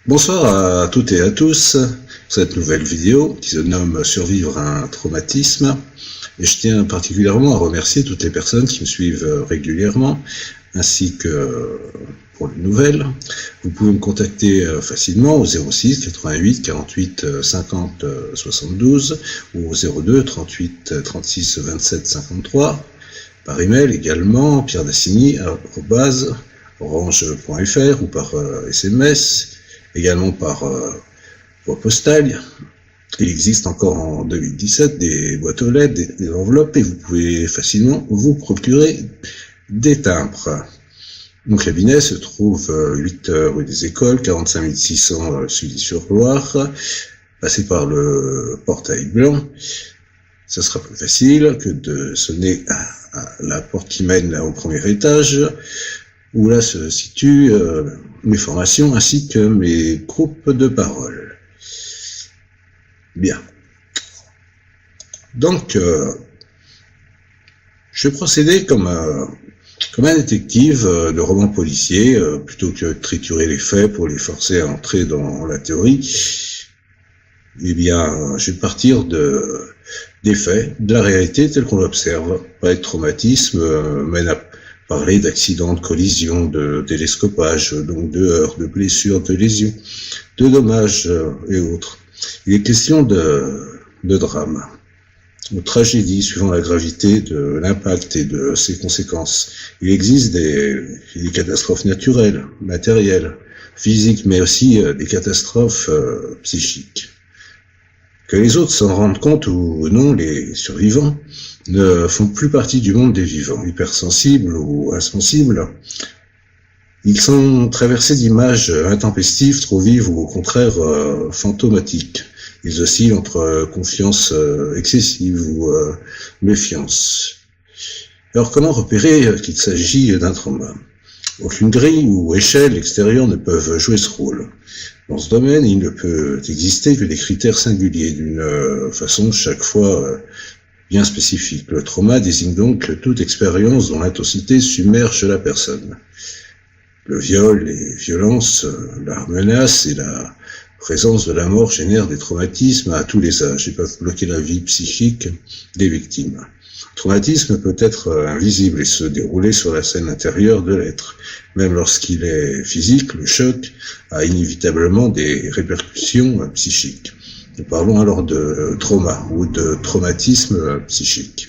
Bonsoir à toutes et à tous pour cette nouvelle vidéo qui se nomme Survivre à un traumatisme. Et je tiens particulièrement à remercier toutes les personnes qui me suivent régulièrement, ainsi que pour les nouvelles. Vous pouvez me contacter facilement au 06 88 48 50 72 ou au 02 38 36 27 53. Par email également, pierredassigny@orange.fr ou par SMS, également par voie postale. Il existe encore en 2017 des boîtes aux lettres, des enveloppes, et vous pouvez facilement vous procurer des timbres. Mon cabinet se trouve 8 rue des Écoles, 45 600 Sully-sur-Loire. Passez par le portail blanc. Ça sera plus facile que de sonner à la porte qui mène au premier étage, où là se situent mes formations ainsi que mes groupes de parole. Bien. Donc, je vais procéder comme un détective de roman policier, plutôt que de triturer les faits pour les forcer à entrer dans la théorie. Eh bien, je vais partir des faits, de la réalité telle qu'on l'observe. Pas de traumatisme, mène à parler d'accidents, de collisions, de télescopage, donc de heurts, de blessures, de lésions, de dommages et autres. Il est question de drame, de tragédie suivant la gravité de l'impact et de ses conséquences. Il existe des catastrophes naturelles, matérielles, physiques, mais aussi des catastrophes psychiques. Que les autres s'en rendent compte ou non, les survivants ne font plus partie du monde des vivants, hypersensibles ou insensibles. Ils sont traversés d'images intempestives, trop vives ou au contraire fantomatiques. Ils oscillent entre confiance excessive ou méfiance. Alors comment repérer qu'il s'agit d'un trauma ? Aucune grille ou échelle extérieure ne peuvent jouer ce rôle. Dans ce domaine, il ne peut exister que des critères singuliers, d'une façon chaque fois bien spécifique. Le trauma désigne donc toute expérience dont l'intensité submerge la personne. Le viol, les violences, la menace et la présence de la mort génèrent des traumatismes à tous les âges et peuvent bloquer la vie psychique des victimes. Le traumatisme peut être invisible et se dérouler sur la scène intérieure de l'être. Même lorsqu'il est physique, le choc a inévitablement des répercussions psychiques. Nous parlons alors de trauma ou de traumatisme psychique.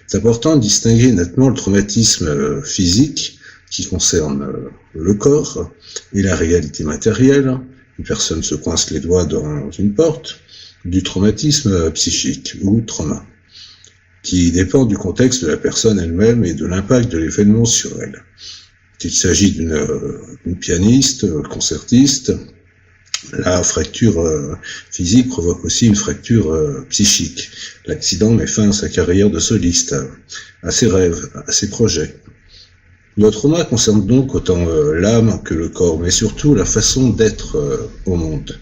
C'est important de distinguer nettement le traumatisme physique qui concerne le corps et la réalité matérielle. Une personne se coince les doigts dans une porte, du traumatisme psychique ou trauma, qui dépend du contexte de la personne elle-même et de l'impact de l'événement sur elle. Qu'il s'agit d'une pianiste, concertiste, la fracture physique provoque aussi une fracture psychique. L'accident met fin à sa carrière de soliste, à ses rêves, à ses projets. Le trauma concerne donc autant l'âme que le corps, mais surtout la façon d'être au monde.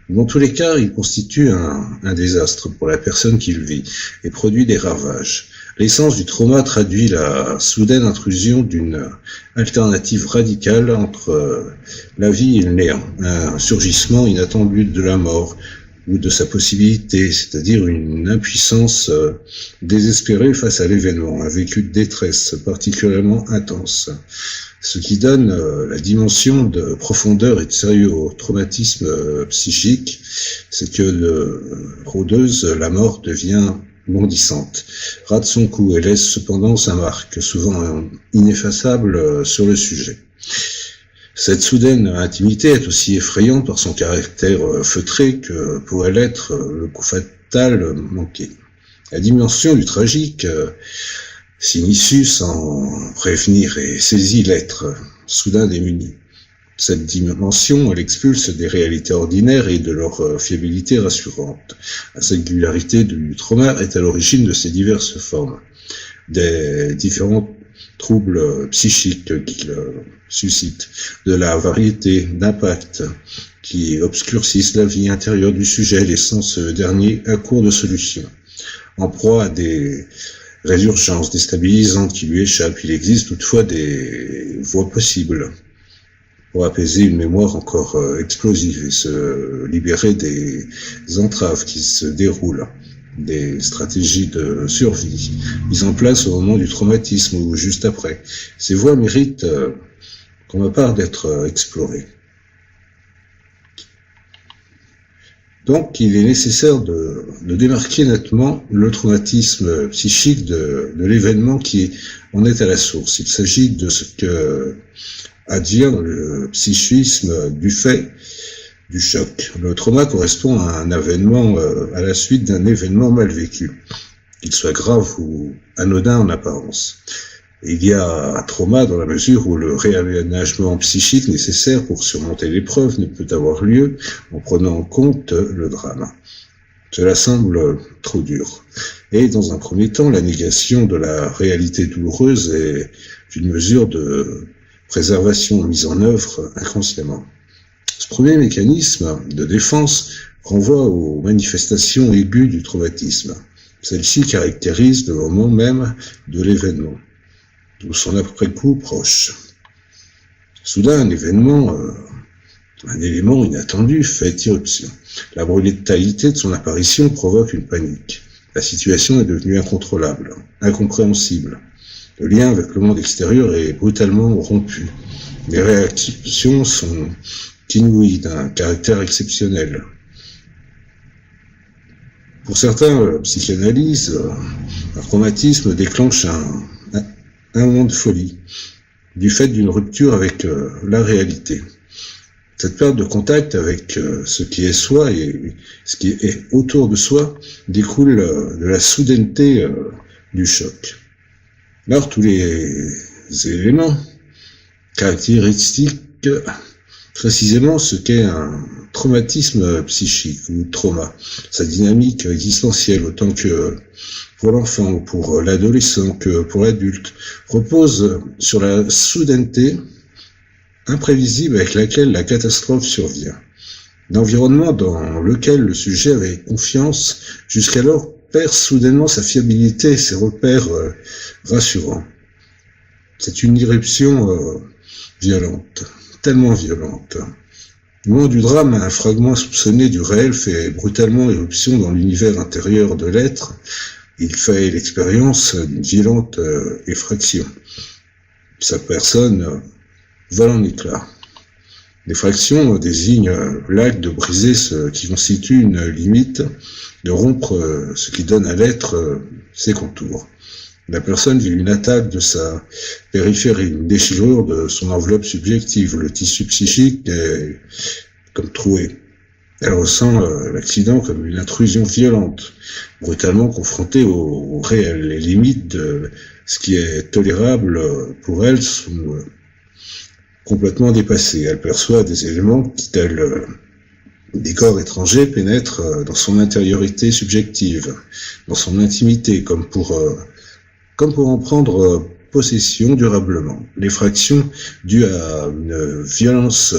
Dans tous les cas, il constitue un désastre pour la personne qui le vit et produit des ravages. L'essence du trauma traduit la soudaine intrusion d'une alternative radicale entre la vie et le néant, un surgissement inattendu de la mort ou de sa possibilité, c'est-à-dire une impuissance désespérée face à l'événement, un vécu de détresse particulièrement intense. Ce qui donne la dimension de profondeur et de sérieux au traumatisme psychique, c'est que rôdeuse, la mort devient bondissante, rate son coup et laisse cependant sa marque, souvent ineffaçable sur le sujet. Cette soudaine intimité est aussi effrayante par son caractère feutré que pourrait l'être le coup fatal manqué. La dimension du tragique s'initie sans prévenir et saisit l'être soudain démuni. Cette dimension, elle expulse des réalités ordinaires et de leur fiabilité rassurante. La singularité du trauma est à l'origine de ces diverses formes, des différents troubles psychiques qu'il suscite, de la variété d'impacts qui obscurcissent la vie intérieure du sujet, laissant ce dernier à court de solutions. En proie à des résurgences déstabilisantes qui lui échappent, il existe toutefois des voies possibles. pour apaiser une mémoire encore explosive et se libérer des entraves qui se déroulent, des stratégies de survie mises en place au moment du traumatisme ou juste après. Ces voies méritent, pour ma part, d'être explorées. Donc, il est nécessaire de démarquer nettement le traumatisme psychique de l'événement qui en est à la source. Il s'agit de ce que à dire le psychisme du fait du choc. Le trauma correspond à un événement, à la suite d'un événement mal vécu, qu'il soit grave ou anodin en apparence. Il y a un trauma dans la mesure où le réaménagement psychique nécessaire pour surmonter l'épreuve ne peut avoir lieu en prenant en compte le drame. Cela semble trop dur. Et dans un premier temps, la négation de la réalité douloureuse est une mesure de préservation mise en œuvre inconsciemment. Ce premier mécanisme de défense renvoie aux manifestations aiguës du traumatisme. Celle-ci caractérise le moment même de l'événement, ou son après-coup proche. Soudain, un événement, un élément inattendu fait irruption. La brutalité de son apparition provoque une panique. La situation est devenue incontrôlable, incompréhensible. Le lien avec le monde extérieur est brutalement rompu. Les réactions sont inouïes, d'un caractère exceptionnel. Pour certains, psychanalyse, un traumatisme déclenche un moment de folie, du fait d'une rupture avec la réalité. Cette perte de contact avec ce qui est soi et ce qui est autour de soi découle de la soudaineté du choc. Alors tous les éléments caractéristiques précisément ce qu'est un traumatisme psychique ou trauma, sa dynamique existentielle autant que pour l'enfant ou pour l'adolescent que pour l'adulte, repose sur la soudaineté imprévisible avec laquelle la catastrophe survient. L'environnement dans lequel le sujet avait confiance jusqu'alors perd soudainement sa fiabilité et ses repères rassurants. C'est une irruption violente, tellement violente. Au moment du drame, un fragment soupçonné du réel fait brutalement irruption dans l'univers intérieur de l'être. Il fait l'expérience d'une violente effraction. Sa personne vole en éclats. L'effraction désigne l'acte de briser ce qui constitue une limite, de rompre ce qui donne à l'être ses contours. La personne vit une attaque de sa périphérie, une déchirure de son enveloppe subjective. Le tissu psychique est comme troué. Elle ressent l'accident comme une intrusion violente, brutalement confrontée au réel. Les limites de ce qui est tolérable pour elle sont complètement dépassées. Elle perçoit des éléments qui, tels des corps étrangers, pénètrent dans son intériorité subjective, dans son intimité, comme pour en prendre possession durablement. L'effraction due à une violence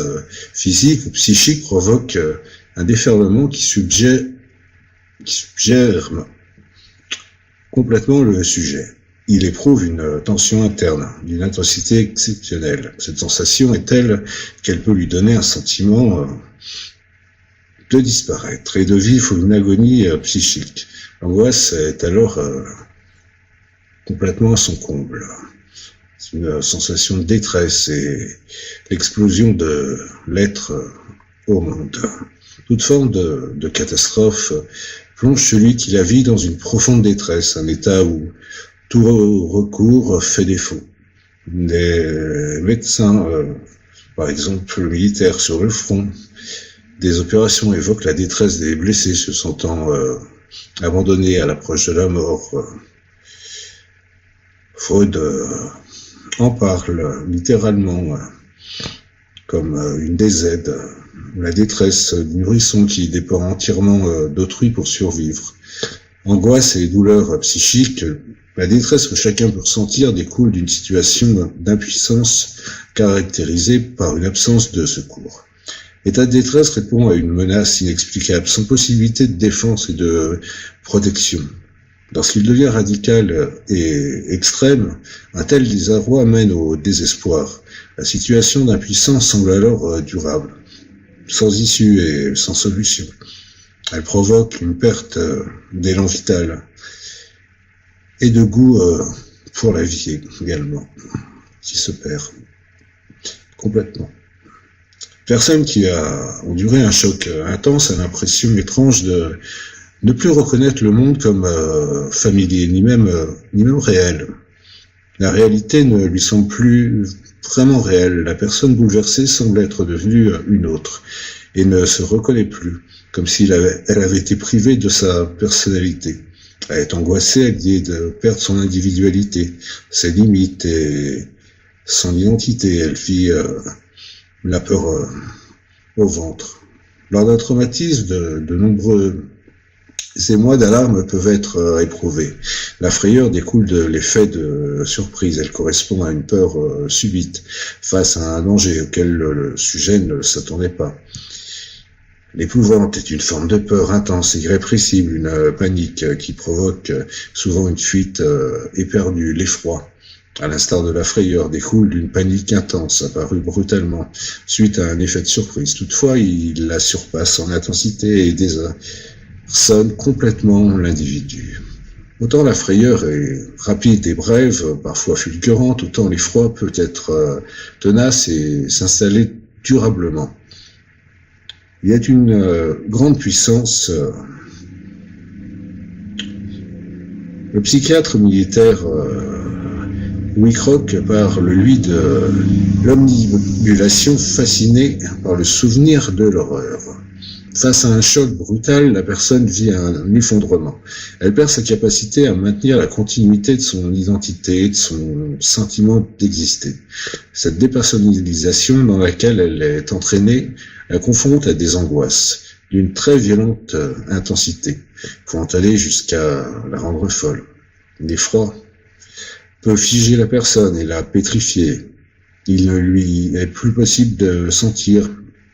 physique ou psychique provoque un déferlement qui suggère complètement le sujet. Il éprouve une tension interne, d'une intensité exceptionnelle. Cette sensation est telle qu'elle peut lui donner un sentiment de disparaître et de vivre une agonie psychique. L'angoisse est alors complètement à son comble. C'est une sensation de détresse et l'explosion de l'être au monde. Toute forme de catastrophe plonge celui qui la vit dans une profonde détresse, un état où tout recours fait défaut. Des médecins, par exemple militaires sur le front, des opérations évoquent la détresse des blessés se sentant abandonnés à l'approche de la mort. Freud en parle littéralement comme une des aides, la détresse du nourrisson qui dépend entièrement d'autrui pour survivre. Angoisse et douleur psychique, la détresse que chacun peut ressentir découle d'une situation d'impuissance caractérisée par une absence de secours. L'état de détresse répond à une menace inexplicable, sans possibilité de défense et de protection. Lorsqu'il devient radical et extrême, un tel désarroi mène au désespoir. La situation d'impuissance semble alors durable, sans issue et sans solution. Elle provoque une perte d'élan vital et de goût pour la vie également, qui se perd complètement. Personne qui a enduré un choc intense a l'impression étrange de ne plus reconnaître le monde comme familier, ni même réel. La réalité ne lui semble plus vraiment réelle. La personne bouleversée semble être devenue une autre et ne se reconnaît plus, comme si elle avait été privée de sa personnalité. Elle est angoissée à l'idée de perdre son individualité, ses limites et son identité. Elle vit la peur au ventre. Lors d'un traumatisme, de nombreux émois d'alarme peuvent être éprouvés. La frayeur découle de l'effet de surprise. Elle correspond à une peur subite face à un danger auquel le sujet ne s'attendait pas. L'épouvante est une forme de peur intense et irrépressible, une panique qui provoque souvent une fuite éperdue. L'effroi, à l'instar de la frayeur, découle d'une panique intense apparue brutalement suite à un effet de surprise. Toutefois, il la surpasse en intensité et désarçonne complètement l'individu. Autant la frayeur est rapide et brève, parfois fulgurante, autant l'effroi peut être tenace et s'installer durablement. Il y a une grande puissance. Le psychiatre militaire Wycroft parle, lui, de l'omnibulation fascinée par le souvenir de l'horreur. Face à un choc brutal, la personne vit un effondrement. Elle perd sa capacité à maintenir la continuité de son identité, de son sentiment d'exister. Cette dépersonnalisation dans laquelle elle est entraînée la confronte à des angoisses d'une très violente intensité, pouvant aller jusqu'à la rendre folle. L'effroi peut figer la personne et la pétrifier. Il ne lui est plus possible de sentir,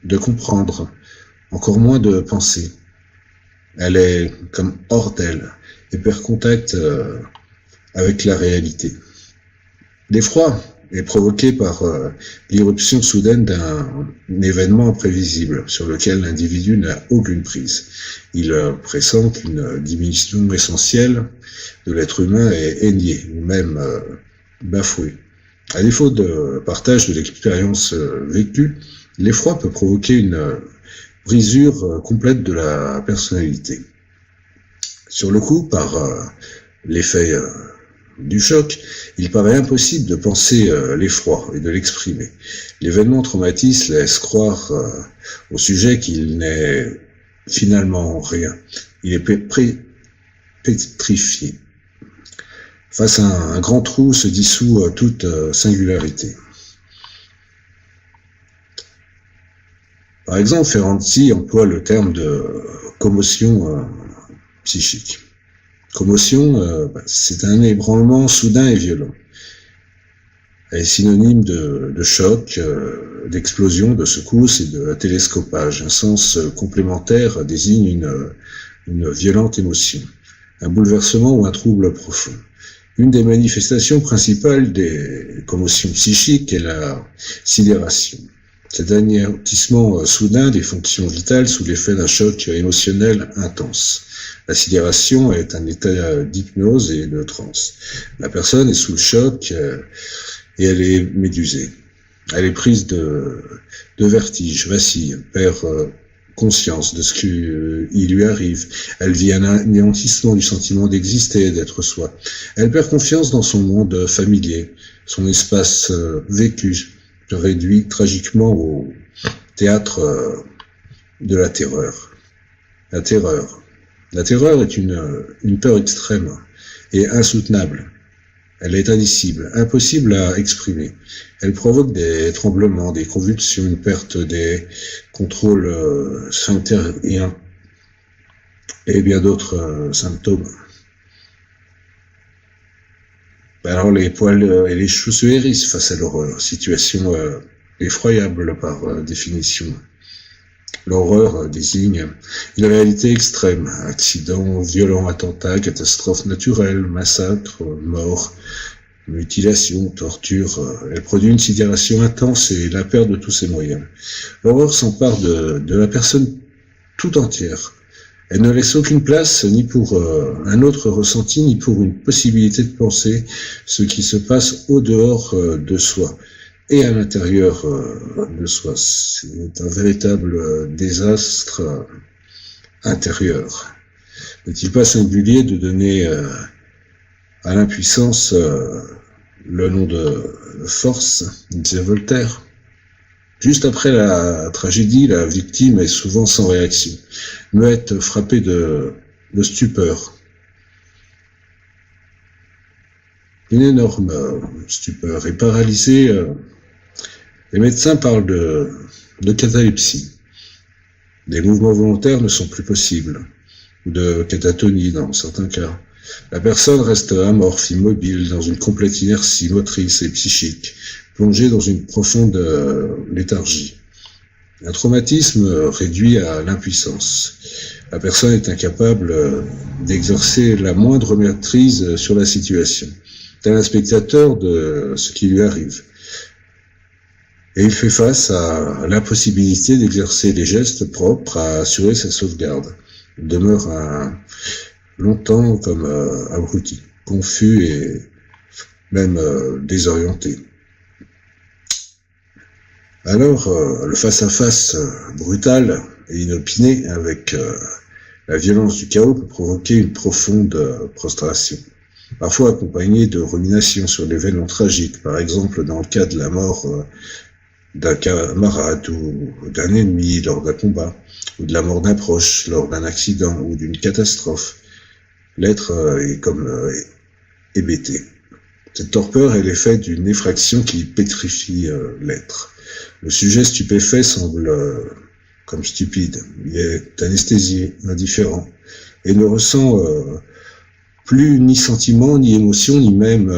de comprendre, encore moins de penser. Elle est comme hors d'elle et perd contact avec la réalité. L'effroi est provoqué par l'irruption soudaine d'un événement imprévisible sur lequel l'individu n'a aucune prise. Il pressent qu'une diminution essentielle de l'être humain est niée ou même bafouée. À défaut de partage de l'expérience vécue, l'effroi peut provoquer une brisure complète de la personnalité. Sur le coup, par l'effet du choc, il paraît impossible de penser l'effroi et de l'exprimer. L'événement traumatique laisse croire au sujet qu'il n'est finalement rien. Il est pétrifié. Face à un grand trou se dissout toute singularité. Par exemple, Ferenczi emploie le terme de commotion psychique. Commotion, c'est un ébranlement soudain et violent. Elle est synonyme de choc, d'explosion, de secousse et de télescopage. Un sens complémentaire désigne une violente émotion, un bouleversement ou un trouble profond. Une des manifestations principales des commotions psychiques est la sidération. Cet anéantissement soudain des fonctions vitales sous l'effet d'un choc émotionnel intense. La sidération est un état d'hypnose et de transe. La personne est sous le choc et elle est médusée. Elle est prise de vertige, vacille, perd conscience de ce qui lui arrive. Elle vit un anéantissement du sentiment d'exister, d'être soi. Elle perd confiance dans son monde familier, son espace vécu, se réduit tragiquement au théâtre de la terreur. La terreur est une peur extrême et insoutenable. Elle est indicible, impossible à exprimer. Elle provoque des tremblements, des convulsions, une perte des contrôles sphinctériens et bien d'autres symptômes. Alors les poils et les cheveux se hérissent face à l'horreur, situation effroyable par définition. L'horreur désigne une réalité extrême, accidents, violents attentats, catastrophes naturelles, massacres, morts, mutilation, torture. Elle produit une sidération intense et la perte de tous ses moyens. L'horreur s'empare de la personne tout entière. Elle ne laisse aucune place ni pour un autre ressenti, ni pour une possibilité de penser ce qui se passe au dehors de soi et à l'intérieur de soi. C'est un véritable désastre intérieur. N'est-il pas singulier de donner à l'impuissance le nom de force, disait Voltaire. Juste après la tragédie, la victime est souvent sans réaction, muette, frappée de stupeur. Une énorme stupeur et paralysée. Les médecins parlent de catalepsie. Les mouvements volontaires ne sont plus possibles, ou de catatonie dans certains cas. La personne reste amorphe, immobile, dans une complète inertie motrice et psychique, plongée dans une profonde léthargie. Un traumatisme réduit à l'impuissance. La personne est incapable d'exercer la moindre maîtrise sur la situation, tel un spectateur de ce qui lui arrive. Et il fait face à l'impossibilité d'exercer les gestes propres à assurer sa sauvegarde. Il demeure longtemps comme abruti, confus et même désorienté. Alors, le face-à-face brutal et inopiné avec la violence du chaos peut provoquer une profonde prostration, parfois accompagnée de ruminations sur l'événement tragique, par exemple dans le cas de la mort d'un camarade ou d'un ennemi lors d'un combat, ou de la mort d'un proche lors d'un accident ou d'une catastrophe. L'être est comme hébété. Cette torpeur est l'effet d'une effraction qui pétrifie l'être. Le sujet stupéfait semble comme stupide. Il est anesthésié, indifférent, et ne ressent plus ni sentiment, ni émotion, ni même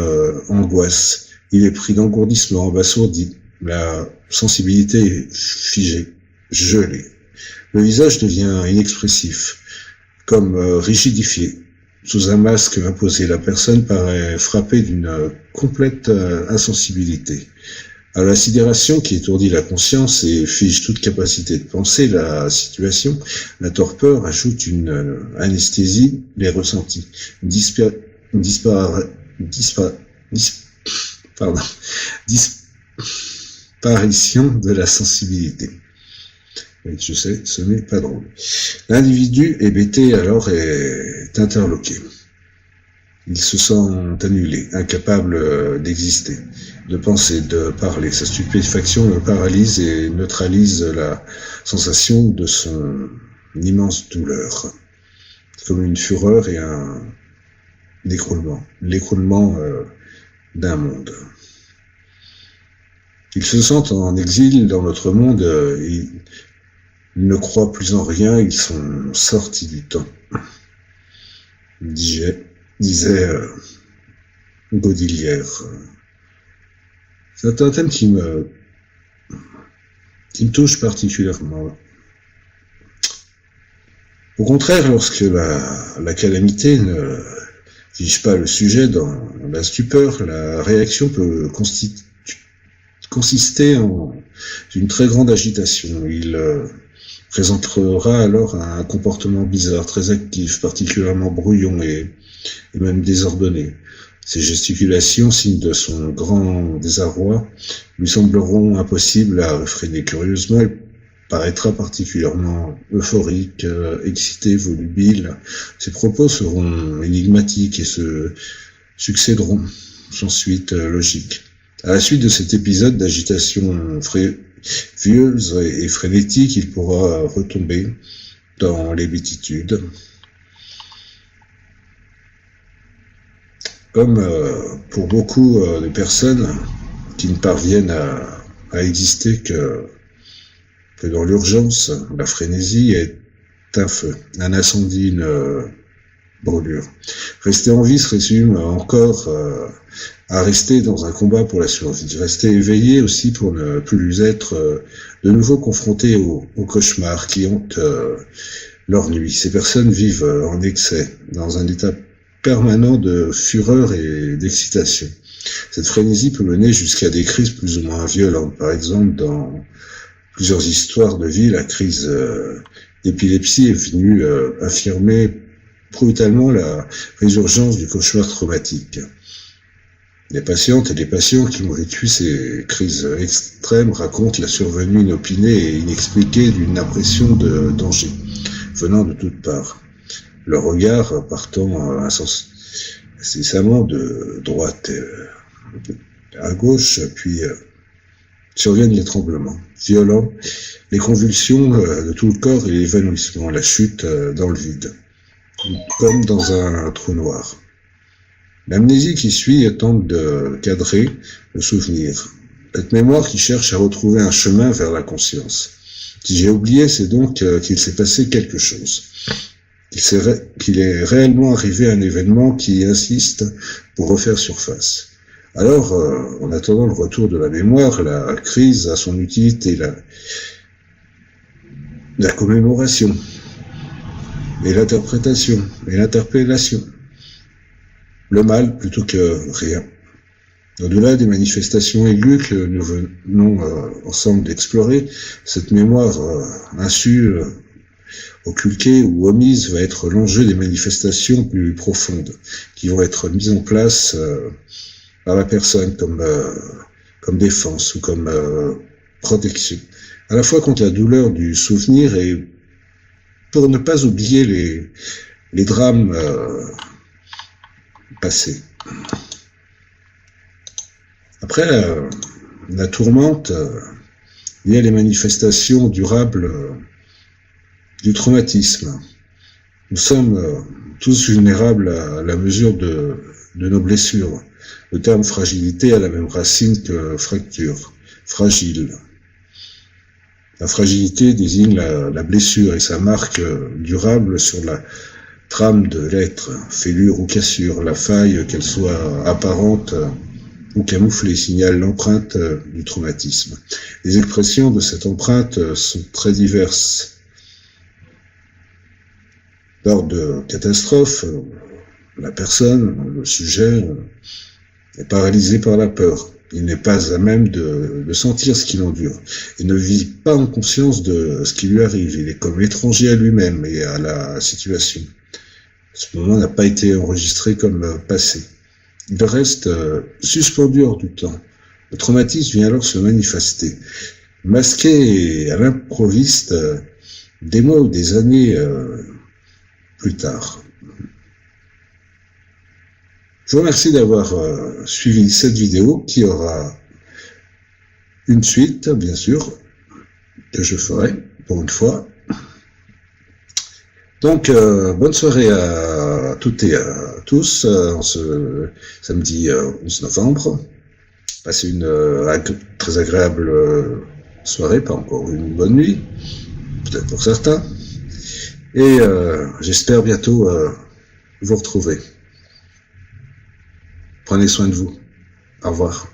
angoisse. Il est pris d'engourdissement, abasourdi. La sensibilité est figée, gelée. Le visage devient inexpressif, comme rigidifié. Sous un masque imposé, la personne paraît frappée d'une complète insensibilité. À la sidération qui étourdit la conscience et fige toute capacité de penser la situation, la torpeur ajoute une anesthésie les ressentis, une disparition de la sensibilité. Oui, je sais, ce n'est pas drôle. L'individu hébété alors est interloqué. Il se sent annulé, incapable d'exister, de penser, de parler. Sa stupéfaction le paralyse et neutralise la sensation de son immense douleur. C'est comme une fureur et un écroulement. L'écroulement d'un monde. Ils se sentent en exil dans notre monde. Ils ne croient plus en rien. Ils sont sortis du temps. Disait Baudelaire. C'est un thème qui me touche particulièrement. Au contraire, lorsque la calamité ne fige pas le sujet dans la stupeur, la réaction peut consister en une très grande agitation. Il présentera alors un comportement bizarre, très actif, particulièrement brouillon et même désordonné. Ces gesticulations, signe de son grand désarroi, lui sembleront impossibles à réfréner. Curieusement, elle paraîtra particulièrement euphorique, excitée, volubile. Ses propos seront énigmatiques et se succéderont sans suite logique. À la suite de cet épisode d'agitation furieuse et frénétique, il pourra retomber dans l'hébétitude. Comme pour beaucoup de personnes qui ne parviennent à exister que dans l'urgence, la frénésie est un feu, un incendie, une brûlure. Rester en vie se résume encore à rester dans un combat pour la survie. Rester éveillé aussi pour ne plus être de nouveau confronté aux cauchemars qui hantent leur nuit. Ces personnes vivent en excès, dans un état permanent de fureur et d'excitation. Cette frénésie peut mener jusqu'à des crises plus ou moins violentes. Par exemple, dans plusieurs histoires de vie, la crise d'épilepsie est venue affirmer brutalement la résurgence du cauchemar traumatique. Les patientes et les patients qui ont vécu ces crises extrêmes racontent la survenue inopinée et inexpliquée d'une impression de danger venant de toutes parts. Leur regard partant incessamment de droite à gauche, puis surviennent les tremblements violents, les convulsions de tout le corps et l'évanouissement, la chute dans le vide, comme dans un trou noir. L'amnésie qui suit tente de cadrer le souvenir. Cette mémoire qui cherche à retrouver un chemin vers la conscience. Si j'ai oublié, c'est donc qu'il s'est passé quelque chose. Qu'il est réellement arrivé un événement qui insiste pour refaire surface. Alors, en attendant le retour de la mémoire, la crise a son utilité, la commémoration, et l'interprétation, et l'interpellation. Le mal plutôt que rien. Au-delà des manifestations aiguës que nous venons ensemble d'explorer, cette mémoire insu, occultée ou omise va être l'enjeu des manifestations plus profondes, qui vont être mises en place par la personne comme défense ou comme protection, à la fois contre la douleur du souvenir et pour ne pas oublier les drames passés. Après la tourmente, il y a les manifestations durables du traumatisme. Nous sommes tous vulnérables à la mesure de nos blessures. Le terme fragilité a la même racine que fracture, fragile. La fragilité désigne la blessure et sa marque durable sur la trame de l'être, fêlure ou cassure. La faille, qu'elle soit apparente ou camouflée, signale l'empreinte du traumatisme. Les expressions de cette empreinte sont très diverses. Lors de catastrophes, la personne, le sujet, est paralysé par la peur. Il n'est pas à même de sentir ce qu'il endure. Il ne vit pas en conscience de ce qui lui arrive. Il est comme étranger à lui-même et à la situation. Ce moment n'a pas été enregistré comme passé. Il reste suspendu hors du temps. Le traumatisme vient alors se manifester, masqué à l'improviste des mois ou des années plus tard. Je vous remercie d'avoir suivi cette vidéo qui aura une suite, bien sûr, que je ferai pour une fois. Donc, bonne soirée à toutes et à tous en ce samedi 11 novembre. Passez une très agréable soirée, pas encore une bonne nuit, peut-être pour certains. Et j'espère bientôt vous retrouver. Prenez soin de vous. Au revoir.